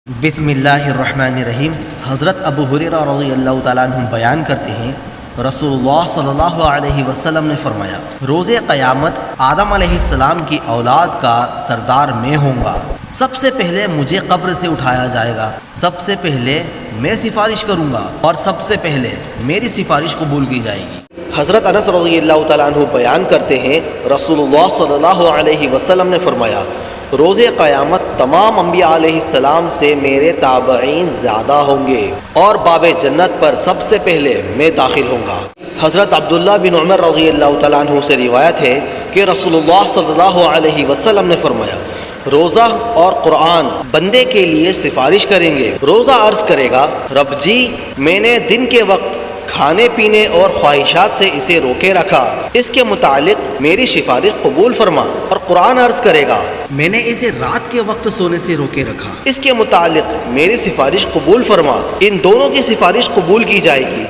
بسم اللہ الرحمن الرحیم۔ حضرت ابو ہریرہ رضی اللہ تعالیٰ عنہ بیان کرتے ہیں، رسول اللہ صلی اللہ علیہ وسلم نے فرمایا، روز قیامت آدم علیہ السلام کی اولاد کا سردار میں ہوں گا۔ سب سے پہلے مجھے قبر سے اٹھایا جائے گا، سب سے پہلے میں سفارش کروں گا اور سب سے پہلے میری سفارش قبول کی جائے گی۔ حضرت انس رضی اللہ تعالیٰ عنہ بیان کرتے ہیں، رسول اللہ صلی اللہ علیہ وسلم نے فرمایا، روز قیامت تمام انبیاء علیہ السلام سے میرے تابعین زیادہ ہوں گے اور باب جنت پر سب سے پہلے میں داخل ہوں گا۔ حضرت عبداللہ بن عمر رضی اللہ تعالیٰ عنہ سے روایت ہے کہ رسول اللہ صلی اللہ علیہ وسلم نے فرمایا، روزہ اور قرآن بندے کے لیے سفارش کریں گے۔ روزہ عرض کرے گا، رب جی میں نے دن کے وقت کھانے پینے اور خواہشات سے اسے روکے رکھا، اس کے متعلق میری سفارش قبول فرما۔ اور قرآن عرض کرے گا، میں نے اسے رات کے وقت سونے سے روکے رکھا، اس کے متعلق میری سفارش قبول فرما۔ ان دونوں کی سفارش قبول کی جائے گی۔